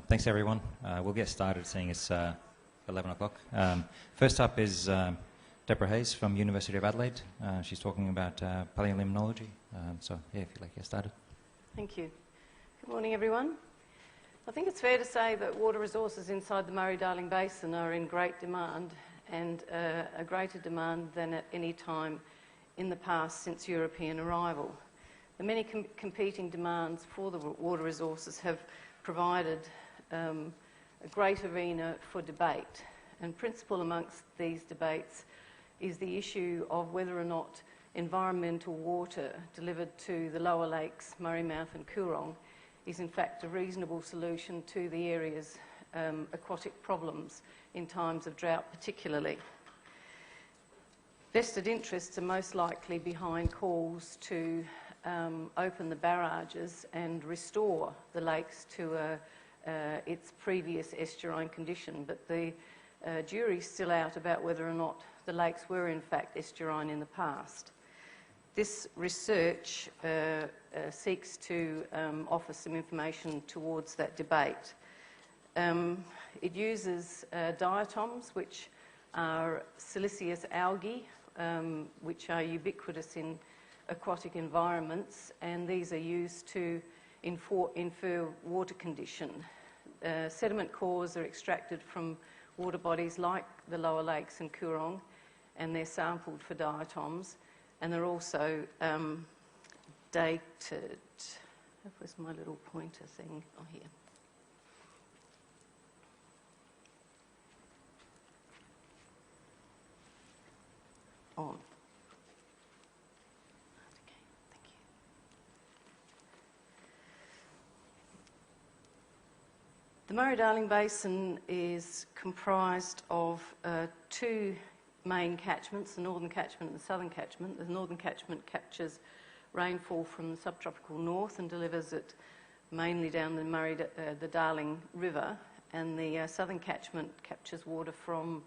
Thanks, everyone. We'll get started, seeing it's 11 o'clock. First up is Deborah Haynes from University of Adelaide. She's talking about Palaeolimnology. So, yeah, if you'd like to get started. Thank you. Good morning, everyone. I think it's fair to say that water resources inside the Murray-Darling Basin are in great demand, and a greater demand than at any time in the past since European arrival. The many competing demands for the water resources have provided a great arena for debate, and principal amongst these debates is the issue of whether or not environmental water delivered to the Lower Lakes, Murray Mouth and Coorong is in fact a reasonable solution to the area's aquatic problems in times of drought particularly. Vested interests are most likely behind calls to open the barrages and restore the lakes to its previous estuarine condition, but the jury's still out about whether or not the lakes were in fact estuarine in the past. This research seeks to offer some information towards that debate. It uses diatoms, which are siliceous algae, which are ubiquitous in aquatic environments, and these are used to infer water condition. Sediment cores are extracted from water bodies like the Lower Lakes and Coorong, and they're sampled for diatoms, and they're also dated. That was my little pointer thing. Oh, here. On. Okay, thank you. The Murray-Darling Basin is comprised of two main catchments, the northern catchment and the southern catchment. The northern catchment captures rainfall from the subtropical north and delivers it mainly down the Darling River, and the southern catchment captures water from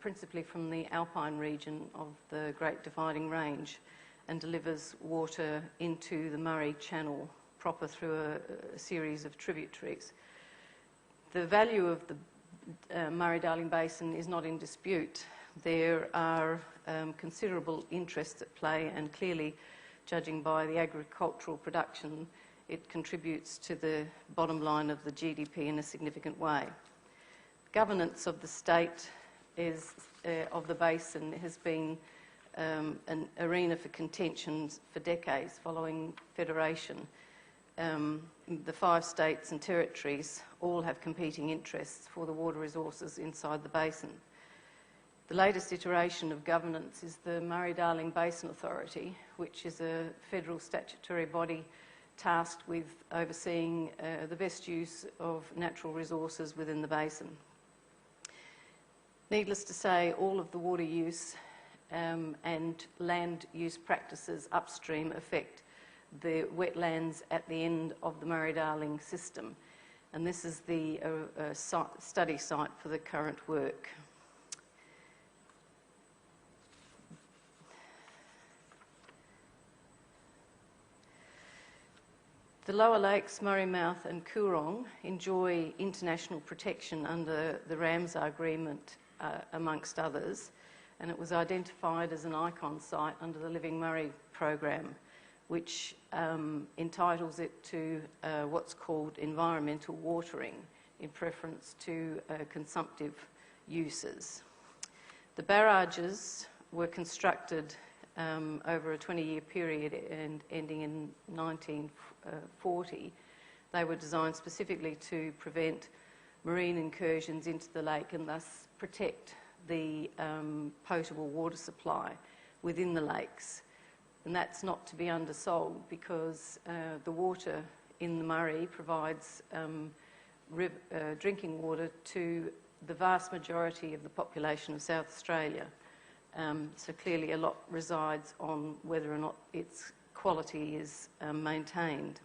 principally from the alpine region of the Great Dividing Range and delivers water into the Murray Channel proper through a series of tributaries. The value of the Murray-Darling Basin is not in dispute. There are considerable interests at play, and clearly, judging by the agricultural production, it contributes to the bottom line of the GDP in a significant way. Governance of the state of the basin has been an arena for contentions for decades following federation. The 5 states and territories all have competing interests for the water resources inside the basin. The latest iteration of governance is the Murray-Darling Basin Authority, which is a federal statutory body tasked with overseeing the best use of natural resources within the basin. Needless to say, all of the water use and land use practices upstream affect the wetlands at the end of the Murray-Darling system, and this is the study site for the current work. The Lower Lakes, Murray Mouth and Coorong enjoy international protection under the Ramsar Agreement, amongst others, and it was identified as an icon site under the Living Murray program, which entitles it to what's called environmental watering in preference to consumptive uses. The barrages were constructed over a 20-year period and ending in 1940. They were designed specifically to prevent marine incursions into the lake and thus protect the potable water supply within the lakes. And that's not to be undersold, because the water in the Murray provides drinking water to the vast majority of the population of South Australia. So clearly a lot resides on whether or not its quality is maintained.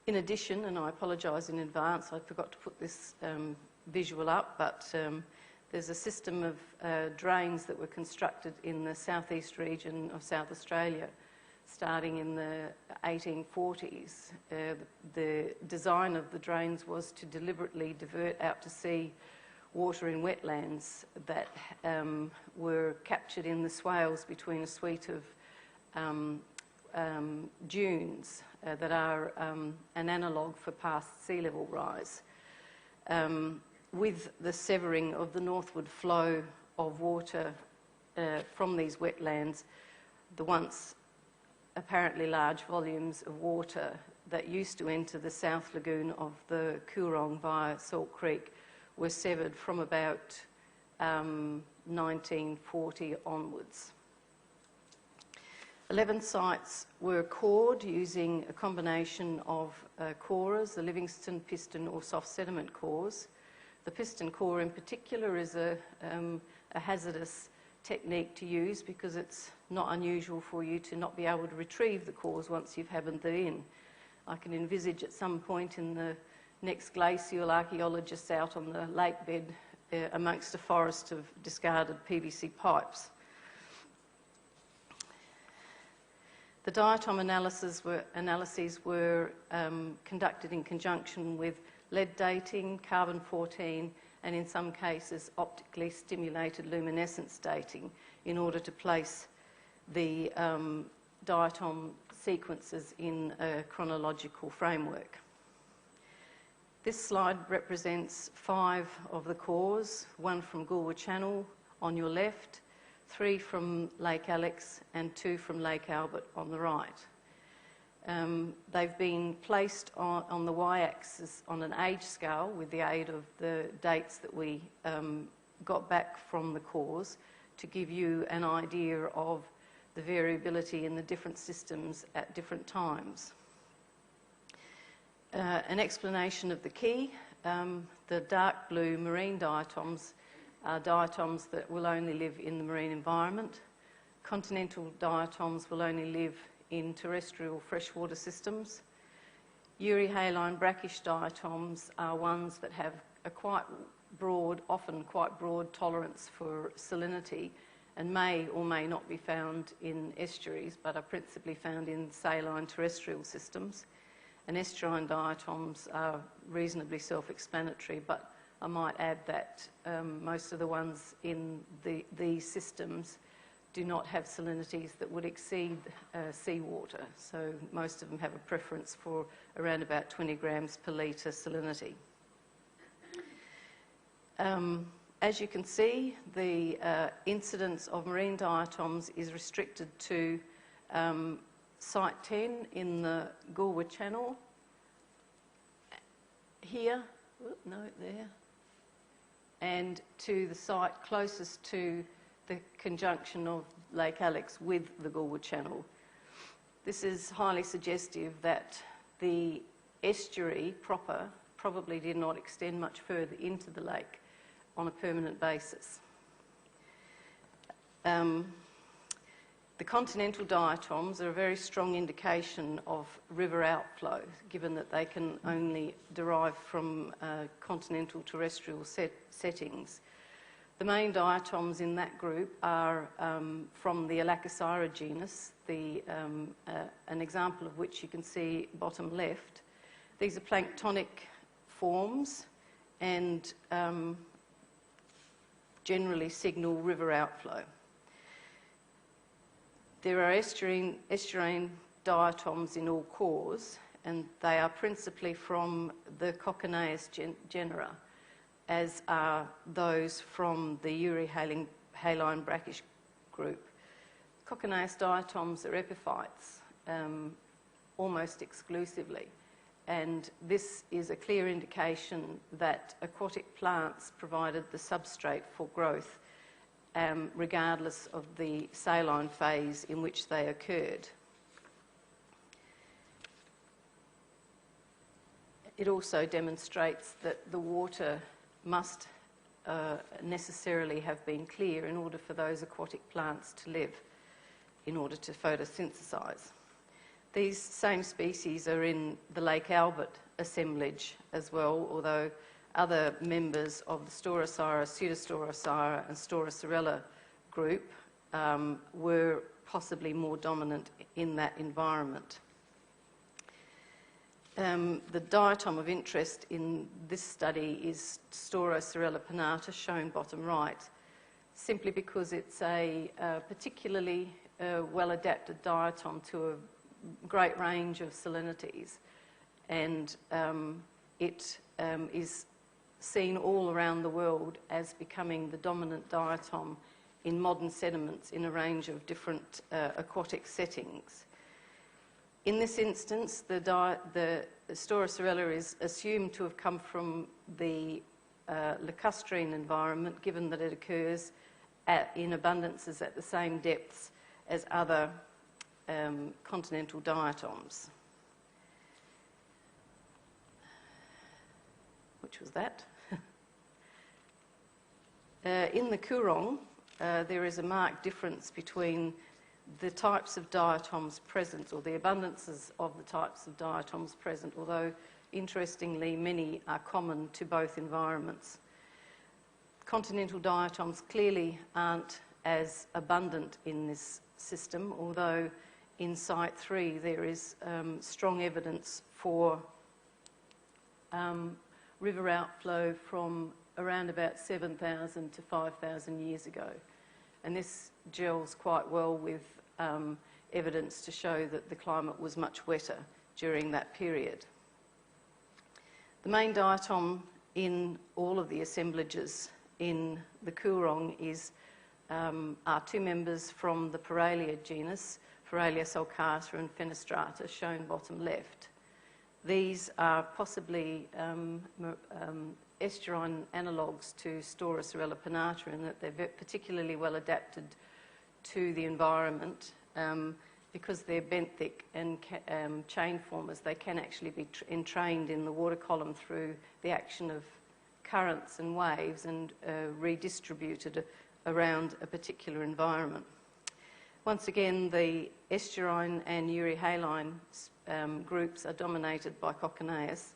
In addition, and I apologise in advance, I forgot to put this visual up, but there's a system of drains that were constructed in the southeast region of South Australia starting in the 1840s. The design of the drains was to deliberately divert out to sea water in wetlands that were captured in the swales between a suite of dunes that are an analogue for past sea level rise. With the severing of the northward flow of water from these wetlands, the once apparently large volumes of water that used to enter the south lagoon of the Coorong via Salt Creek were severed from about 1940 onwards. 11 sites were cored using a combination of corers, the Livingston, piston or soft sediment cores. The piston core in particular is a hazardous technique to use because it's not unusual for you to not be able to retrieve the cores once you've hammered them in. I can envisage at some point in the next glacial archaeologists out on the lake bed amongst a forest of discarded PVC pipes. The diatom analyses were conducted in conjunction with lead dating, carbon-14, and in some cases optically stimulated luminescence dating in order to place the diatom sequences in a chronological framework. This slide represents 5 of the cores, 1 from Goolwa Channel on your left, 3 from Lake Alex and 2 from Lake Albert on the right. They've been placed on the y-axis on an age scale with the aid of the dates that we got back from the cores to give you an idea of the variability in the different systems at different times. An explanation of the key. The dark blue marine diatoms are diatoms that will only live in the marine environment. Continental diatoms will only live in terrestrial freshwater systems. Euryhaline brackish diatoms are ones that have a quite broad, often quite broad tolerance for salinity and may or may not be found in estuaries but are principally found in saline terrestrial systems. And estuarine diatoms are reasonably self-explanatory, but I might add that most of the ones in these systems do not have salinities that would exceed seawater. So most of them have a preference for around about 20 grams per litre salinity. As you can see, the incidence of marine diatoms is restricted to Site 10 in the Goolwa Channel, here, there, and to the site closest to the conjunction of Lake Alex with the Goolwa Channel. This is highly suggestive that the estuary proper probably did not extend much further into the lake on a permanent basis. The continental diatoms are a very strong indication of river outflow, given that they can only derive from continental terrestrial settings. The main diatoms in that group are from the Alacosyra genus, an example of which you can see bottom left. These are planktonic forms and generally signal river outflow. There are estuarine diatoms in all cores, and they are principally from the Cocconaeus genera, as are those from the Euryhaline brackish group. Cocconaeus diatoms are epiphytes almost exclusively, and this is a clear indication that aquatic plants provided the substrate for growth regardless of the saline phase in which they occurred. It also demonstrates that the water must necessarily have been clear in order for those aquatic plants to live, in order to photosynthesize. These same species are in the Lake Albert assemblage as well, although other members of the Staurosyra, Pseudostaurosyra and Staurosorella group were possibly more dominant in that environment. The diatom of interest in this study is Staurocerella pinnata, shown bottom right, simply because it's a particularly well-adapted diatom to a great range of salinities, and it is seen all around the world as becoming the dominant diatom in modern sediments in a range of different aquatic settings. In this instance, the Staurocerella is assumed to have come from the lacustrine environment, given that it occurs in abundances at the same depths as other continental diatoms. Which was that? In the Coorong, there is a marked difference between the types of diatoms present, or the abundances of the types of diatoms present, although interestingly many are common to both environments. Continental diatoms clearly aren't as abundant in this system, although in Site 3 there is strong evidence for river outflow from around about 7,000 to 5,000 years ago. And this gels quite well with evidence to show that the climate was much wetter during that period. The main diatom in all of the assemblages in the Coorong are two members from the Paralia genus, Paralia sulcata and fenestrata, shown bottom left. These are possibly estuarine analogues to Staurocerella pinnata in that they're particularly well adapted to the environment. Because they're benthic and chain formers, they can actually be entrained in the water column through the action of currents and waves and redistributed around a particular environment. Once again, the estuarine and euryhaline groups are dominated by Cochonaeus,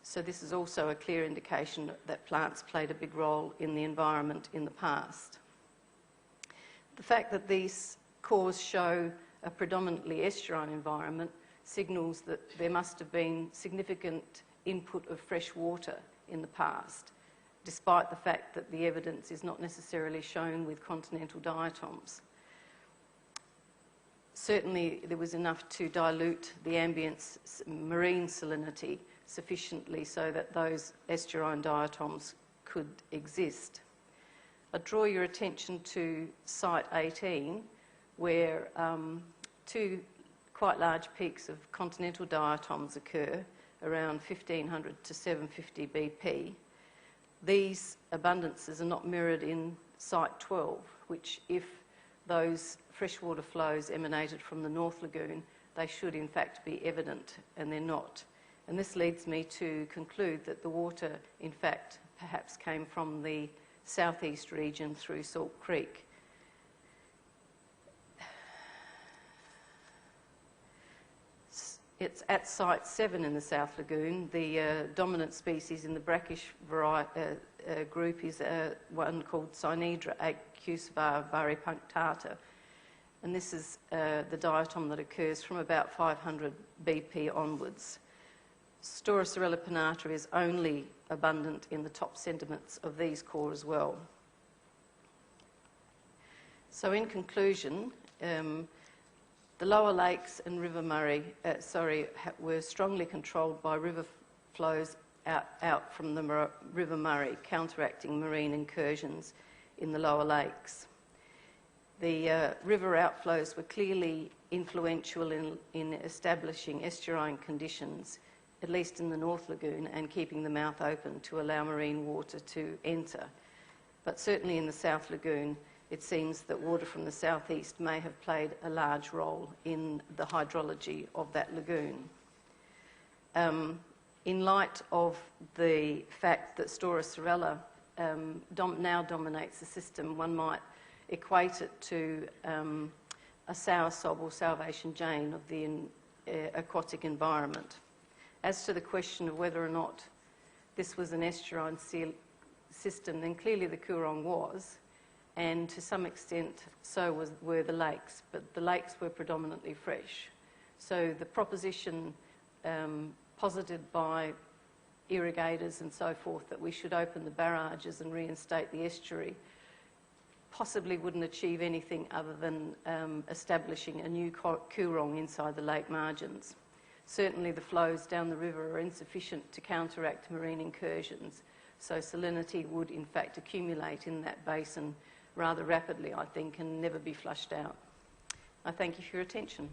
so this is also a clear indication that plants played a big role in the environment in the past. The fact that these cores show a predominantly estuarine environment signals that there must have been significant input of fresh water in the past, despite the fact that the evidence is not necessarily shown with continental diatoms. Certainly there was enough to dilute the ambient marine salinity sufficiently so that those estuarine diatoms could exist. I draw your attention to Site 18, where two quite large peaks of continental diatoms occur around 1500 to 750 BP. These abundances are not mirrored in Site 12, which, if those freshwater flows emanated from the North Lagoon, they should in fact be evident, and they're not. And this leads me to conclude that the water, in fact, perhaps came from the southeast region through Salt Creek. It's at Site 7 in the South Lagoon. The dominant species in the brackish group is one called Cynedra acusva varipunctata. And this is the diatom that occurs from about 500 BP onwards. Staurocerella pinnata is only abundant in the top sediments of these core as well. So in conclusion, the Lower Lakes and River Murray, were strongly controlled by river flows out from the River Murray, counteracting marine incursions in the Lower Lakes. The river outflows were clearly influential in establishing estuarine conditions, at least in the North Lagoon, and keeping the mouth open to allow marine water to enter. But certainly in the South Lagoon, it seems that water from the southeast may have played a large role in the hydrology of that lagoon. In light of the fact that Staurocerella now dominates the system, one might equate it to a soursop or Salvation Jane of the aquatic environment. As to the question of whether or not this was an estuarine system, then clearly the Coorong was. and to some extent so were the lakes, but the lakes were predominantly fresh. So the proposition posited by irrigators and so forth that we should open the barrages and reinstate the estuary possibly wouldn't achieve anything other than establishing a new Coorong inside the lake margins. Certainly the flows down the river are insufficient to counteract marine incursions, so salinity would in fact accumulate in that basin rather rapidly, I think, and never be flushed out. I thank you for your attention.